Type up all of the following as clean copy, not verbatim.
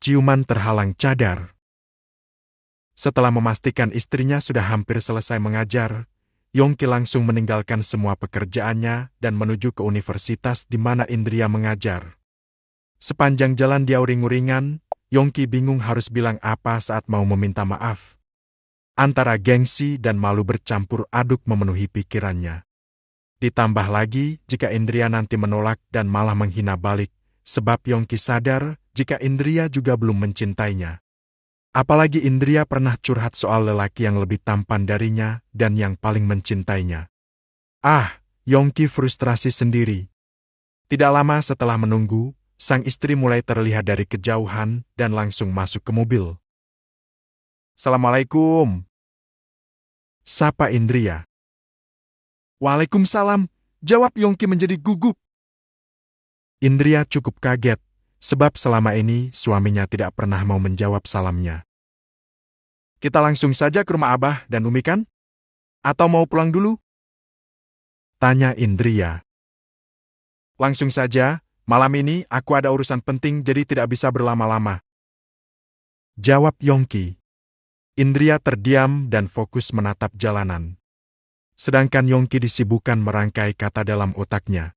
ciuman terhalang cadar. Setelah memastikan istrinya sudah hampir selesai mengajar, Yongki langsung meninggalkan semua pekerjaannya dan menuju ke universitas di mana Indria mengajar. Sepanjang jalan dia uring-uringan, Yongki bingung harus bilang apa saat mau meminta maaf. Antara gengsi dan malu bercampur aduk memenuhi pikirannya. Ditambah lagi jika Indria nanti menolak dan malah menghina balik, sebab Yongki sadar jika Indria juga belum mencintainya. Apalagi Indria pernah curhat soal lelaki yang lebih tampan darinya dan yang paling mencintainya. Yongki frustrasi sendiri. Tidak lama setelah menunggu, sang istri mulai terlihat dari kejauhan dan langsung masuk ke mobil. "Assalamualaikum," sapa Indria. "Waalaikumsalam," jawab Yongki menjadi gugup. Indria cukup kaget, sebab selama ini suaminya tidak pernah mau menjawab salamnya. "Kita langsung saja ke rumah Abah dan Umi kan? Atau mau pulang dulu?" tanya Indria. "Langsung saja, malam ini aku ada urusan penting jadi tidak bisa berlama-lama," jawab Yongki. Indria terdiam dan fokus menatap jalanan. Sedangkan Yongki disibukkan merangkai kata dalam otaknya.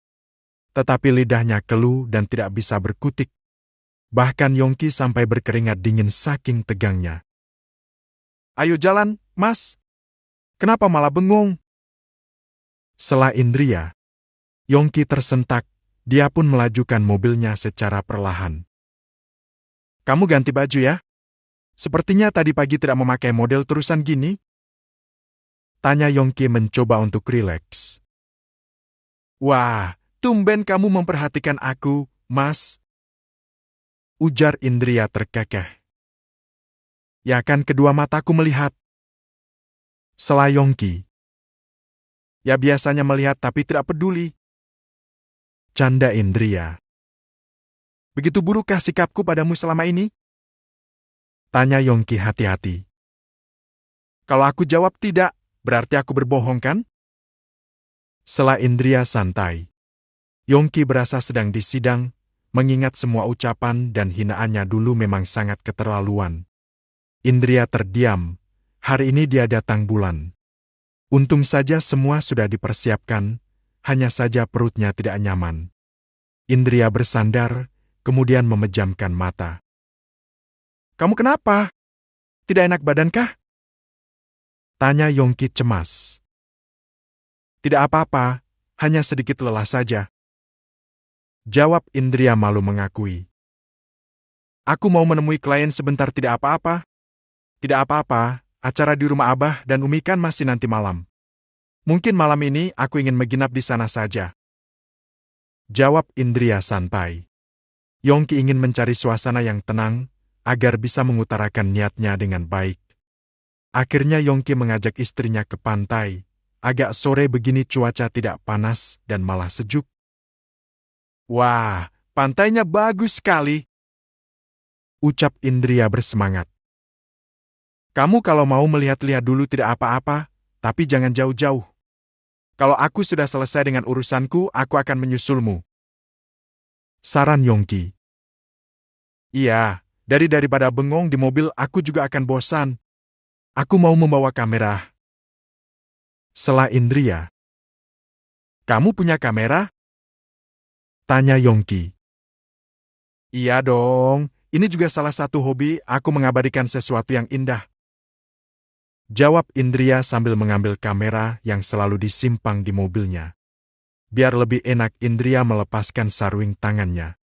Tetapi lidahnya keluh dan tidak bisa berkutik. Bahkan Yongki sampai berkeringat dingin saking tegangnya. "Ayo jalan, Mas. Kenapa malah bengong?" Sela Indria. Yongki tersentak, dia pun melajukan mobilnya secara perlahan. "Kamu ganti baju ya? Sepertinya tadi pagi tidak memakai model terusan gini," tanya Yongki mencoba untuk rileks. "Wah, tumben kamu memperhatikan aku, Mas," ujar Indria terkekeh. "Ya kan kedua mataku melihat," sela Yongki. "Ya biasanya melihat tapi tidak peduli," canda Indria. "Begitu burukkah sikapku padamu selama ini?" tanya Yongki hati-hati. "Kalau aku jawab tidak, berarti aku berbohong kan?" sela Indria santai. Yongki berasa sedang disidang, mengingat semua ucapan dan hinaannya dulu memang sangat keterlaluan. Indria terdiam, hari ini dia datang bulan. Untung saja semua sudah dipersiapkan, hanya saja perutnya tidak nyaman. Indria bersandar, kemudian memejamkan mata. "Kamu kenapa? Tidak enak badankah?" tanya Yongki cemas. "Tidak apa-apa, hanya sedikit lelah saja," jawab Indria malu mengakui. "Aku mau menemui klien sebentar tidak apa-apa." "Tidak apa-apa, acara di rumah Abah dan Umi kan masih nanti malam. Mungkin malam ini aku ingin menginap di sana saja," jawab Indria santai. Yongki ingin mencari suasana yang tenang, agar bisa mengutarakan niatnya dengan baik. Akhirnya Yongki mengajak istrinya ke pantai. Agak sore begini cuaca tidak panas dan malah sejuk. "Wah, pantainya bagus sekali," ucap Indria bersemangat. "Kamu kalau mau melihat-lihat dulu tidak apa-apa, tapi jangan jauh-jauh. Kalau aku sudah selesai dengan urusanku, aku akan menyusulmu," saran Yongki. "Iya, daripada bengong di mobil aku juga akan bosan. Aku mau membawa kamera," sela Indria. "Kamu punya kamera?" tanya Yongki. "Iya dong, ini juga salah satu hobi aku mengabadikan sesuatu yang indah," jawab Indria sambil mengambil kamera yang selalu disimpang di mobilnya. Biar lebih enak Indria melepaskan sarung tangannya.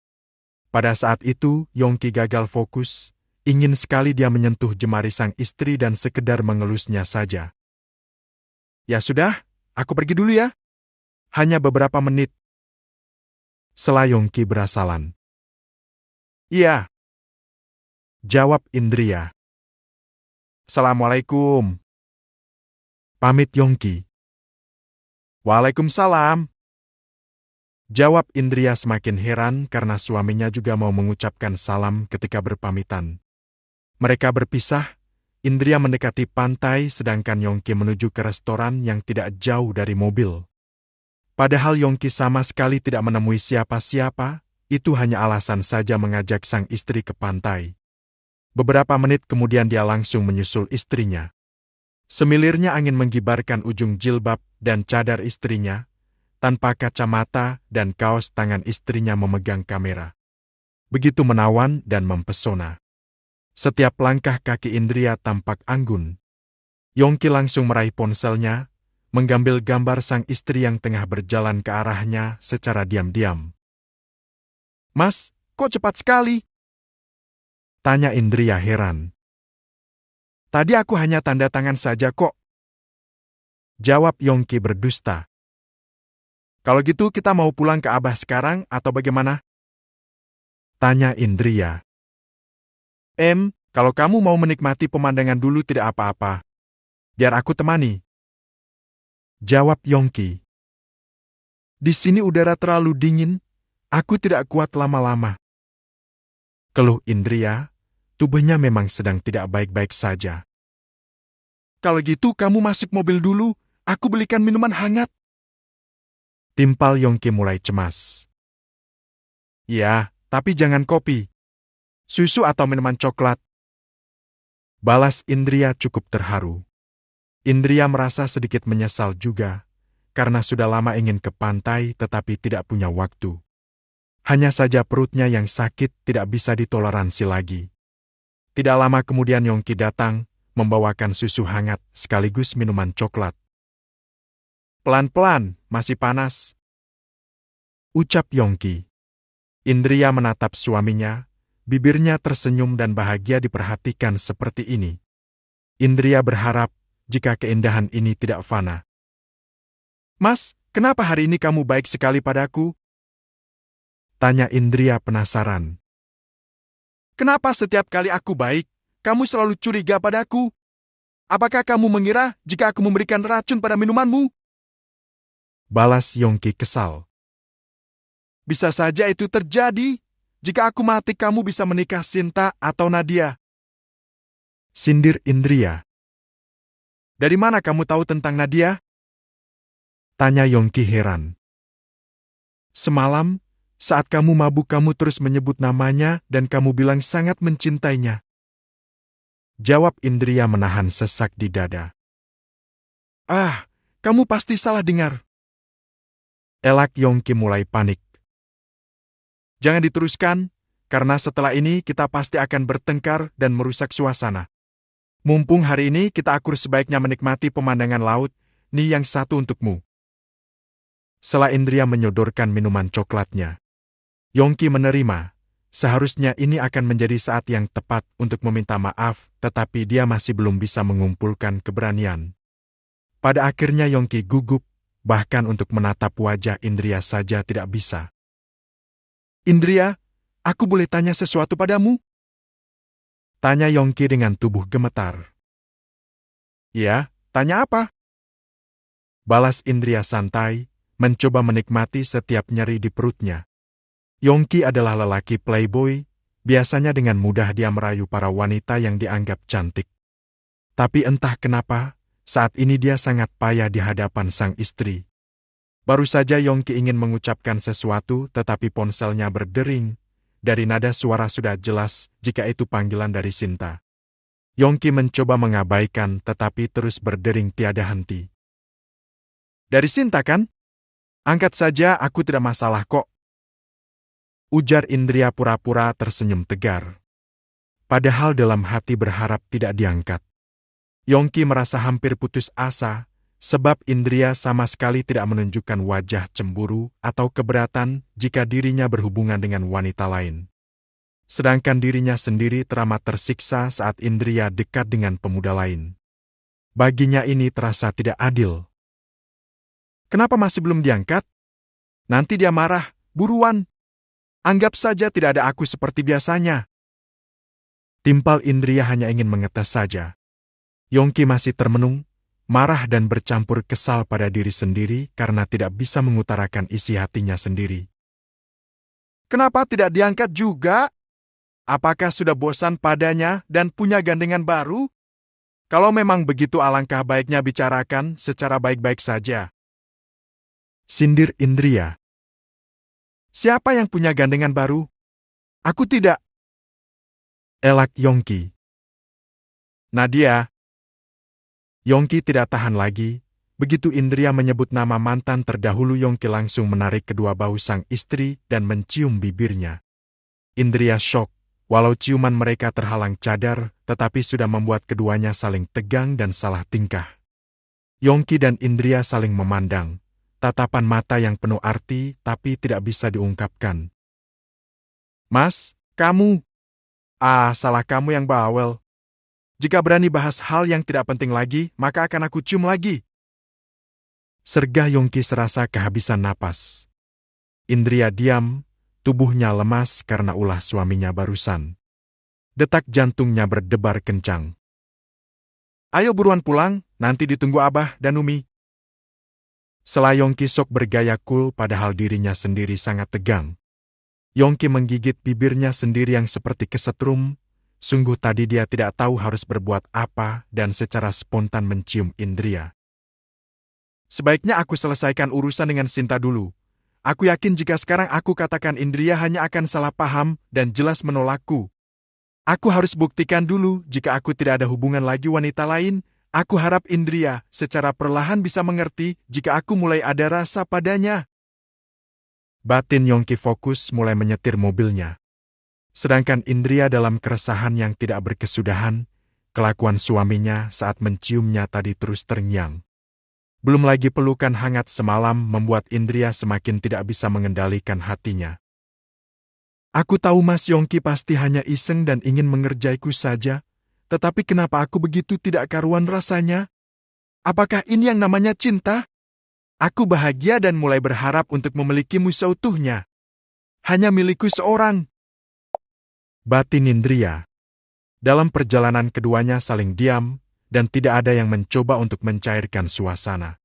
Pada saat itu, Yongki gagal fokus, ingin sekali dia menyentuh jemari sang istri dan sekedar mengelusnya saja. "Ya sudah, aku pergi dulu ya. Hanya beberapa menit," sela Yongki berasalan. "Iya," jawab Indria. "Assalamualaikum," pamit Yongki. "Waalaikumsalam," jawab Indria semakin heran karena suaminya juga mau mengucapkan salam ketika berpamitan. Mereka berpisah, Indria mendekati pantai sedangkan Yongki menuju ke restoran yang tidak jauh dari mobil. Padahal Yongki sama sekali tidak menemui siapa-siapa, itu hanya alasan saja mengajak sang istri ke pantai. Beberapa menit kemudian dia langsung menyusul istrinya. Semilirnya angin menggibarkan ujung jilbab dan cadar istrinya, tanpa kacamata dan kaos tangan istrinya memegang kamera. Begitu menawan dan mempesona. Setiap langkah kaki Indria tampak anggun. Yongki langsung meraih ponselnya, mengambil gambar sang istri yang tengah berjalan ke arahnya secara diam-diam. "Mas, kok cepat sekali?" tanya Indria heran. "Tadi aku hanya tanda tangan saja kok," jawab Yongki berdusta. "Kalau gitu kita mau pulang ke Abah sekarang atau bagaimana?" tanya Indria. Kalau kamu mau menikmati pemandangan dulu tidak apa-apa. Biar aku temani," jawab Yongki. "Di sini udara terlalu dingin, aku tidak kuat lama-lama," keluh Indria, tubuhnya memang sedang tidak baik-baik saja. "Kalau gitu kamu masuk mobil dulu, aku belikan minuman hangat," timpal Yongki mulai cemas. "Ya, tapi jangan kopi. Susu atau minuman coklat," balas Indria cukup terharu. Indria merasa sedikit menyesal juga, karena sudah lama ingin ke pantai tetapi tidak punya waktu. Hanya saja perutnya yang sakit tidak bisa ditoleransi lagi. Tidak lama kemudian Yongki datang, membawakan susu hangat sekaligus minuman coklat. "Pelan-pelan, masih panas," ucap Yongki. Indria menatap suaminya, bibirnya tersenyum dan bahagia diperhatikan seperti ini. Indria berharap jika keindahan ini tidak fana. "Mas, kenapa hari ini kamu baik sekali padaku?" tanya Indria penasaran. "Kenapa setiap kali aku baik, kamu selalu curiga padaku? Apakah kamu mengira jika aku memberikan racun pada minumanmu?" balas Yongki kesal. "Bisa saja itu terjadi. Jika aku mati kamu bisa menikah Sinta atau Nadia," sindir Indria. "Dari mana kamu tahu tentang Nadia?" tanya Yongki heran. "Semalam, saat kamu mabuk kamu terus menyebut namanya dan kamu bilang sangat mencintainya," jawab Indria menahan sesak di dada. "Ah, kamu pasti salah dengar," elak Yongki mulai panik. "Jangan diteruskan, karena setelah ini kita pasti akan bertengkar dan merusak suasana. Mumpung hari ini kita akur sebaiknya menikmati pemandangan laut, nih yang satu untukmu." Setelah Indria menyodorkan minuman coklatnya, Yongki menerima. Seharusnya ini akan menjadi saat yang tepat untuk meminta maaf, tetapi dia masih belum bisa mengumpulkan keberanian. Pada akhirnya Yongki gugup, bahkan untuk menatap wajah Indria saja tidak bisa. "Indria, aku boleh tanya sesuatu padamu?" tanya Yongki dengan tubuh gemetar. "Ya, tanya apa?" balas Indria santai, mencoba menikmati setiap nyeri di perutnya. Yongki adalah lelaki playboy, biasanya dengan mudah dia merayu para wanita yang dianggap cantik. Tapi entah kenapa, saat ini dia sangat payah di hadapan sang istri. Baru saja Yongki ingin mengucapkan sesuatu tetapi ponselnya berdering. Dari nada suara sudah jelas jika itu panggilan dari Sinta. Yongki mencoba mengabaikan tetapi terus berdering tiada henti. "Dari Sinta kan? Angkat saja, aku tidak masalah kok," ujar Indria pura-pura tersenyum tegar. Padahal dalam hati berharap tidak diangkat. Yongki merasa hampir putus asa, sebab Indria sama sekali tidak menunjukkan wajah cemburu atau keberatan jika dirinya berhubungan dengan wanita lain. Sedangkan dirinya sendiri teramat tersiksa saat Indria dekat dengan pemuda lain. Baginya ini terasa tidak adil. "Kenapa masih belum diangkat? Nanti dia marah, buruan. Anggap saja tidak ada aku seperti biasanya." Timpal Indria hanya ingin mengetes saja. Yongki masih termenung, marah dan bercampur kesal pada diri sendiri karena tidak bisa mengutarakan isi hatinya sendiri. "Kenapa tidak diangkat juga? Apakah sudah bosan padanya dan punya gandengan baru? Kalau memang begitu alangkah baiknya bicarakan secara baik-baik saja," sindir Indria. "Siapa yang punya gandengan baru? Aku tidak." Elak Yongki. Nadia. Yongki tidak tahan lagi. Begitu Indria menyebut nama mantan terdahulu, Yongki langsung menarik kedua bahu sang istri dan mencium bibirnya. Indria syok. Walau ciuman mereka terhalang cadar, tetapi sudah membuat keduanya saling tegang dan salah tingkah. Yongki dan Indria saling memandang. Tatapan mata yang penuh arti tapi tidak bisa diungkapkan. Mas, kamu. Salah kamu yang bawel. Jika berani bahas hal yang tidak penting lagi, maka akan aku cium lagi. Sergah Yongki serasa kehabisan napas. Indria diam, tubuhnya lemas karena ulah suaminya barusan. Detak jantungnya berdebar kencang. Ayo buruan pulang, nanti ditunggu Abah dan Umi. Sela Yongki sok bergaya cool padahal dirinya sendiri sangat tegang. Yongki menggigit bibirnya sendiri yang seperti kesetrum. Sungguh tadi dia tidak tahu harus berbuat apa dan secara spontan mencium Indria. Sebaiknya aku selesaikan urusan dengan Sinta dulu. Aku yakin jika sekarang aku katakan Indria hanya akan salah paham dan jelas menolakku. Aku harus buktikan dulu jika aku tidak ada hubungan lagi wanita lain. Aku harap Indria secara perlahan bisa mengerti jika aku mulai ada rasa padanya. Batin Yongki fokus mulai menyetir mobilnya. Sedangkan Indria dalam keresahan yang tidak berkesudahan, kelakuan suaminya saat menciumnya tadi terus terngiang. Belum lagi pelukan hangat semalam membuat Indria semakin tidak bisa mengendalikan hatinya. Aku tahu Mas Yongki pasti hanya iseng dan ingin mengerjaiku saja, tetapi kenapa aku begitu tidak karuan rasanya? Apakah ini yang namanya cinta? Aku bahagia dan mulai berharap untuk memilikimu seutuhnya. Hanya milikku seorang. Batin Indria. Dalam perjalanan keduanya saling diam, dan tidak ada yang mencoba untuk mencairkan suasana.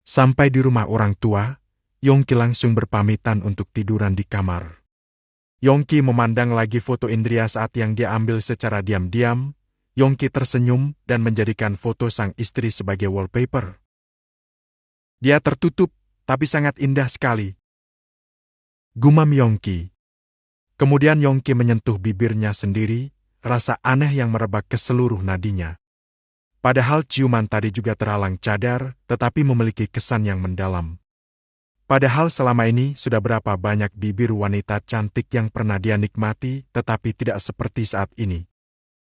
Sampai di rumah orang tua, Yongki langsung berpamitan untuk tiduran di kamar. Yongki memandang lagi foto Indria saat yang dia ambil secara diam-diam. Yongki tersenyum dan menjadikan foto sang istri sebagai wallpaper. Dia tertutup, tapi sangat indah sekali. Gumam Yongki. Kemudian Yongki menyentuh bibirnya sendiri, rasa aneh yang merebak ke seluruh nadinya. Padahal ciuman tadi juga terhalang cadar, tetapi memiliki kesan yang mendalam. Padahal selama ini sudah berapa banyak bibir wanita cantik yang pernah dia nikmati, tetapi tidak seperti saat ini.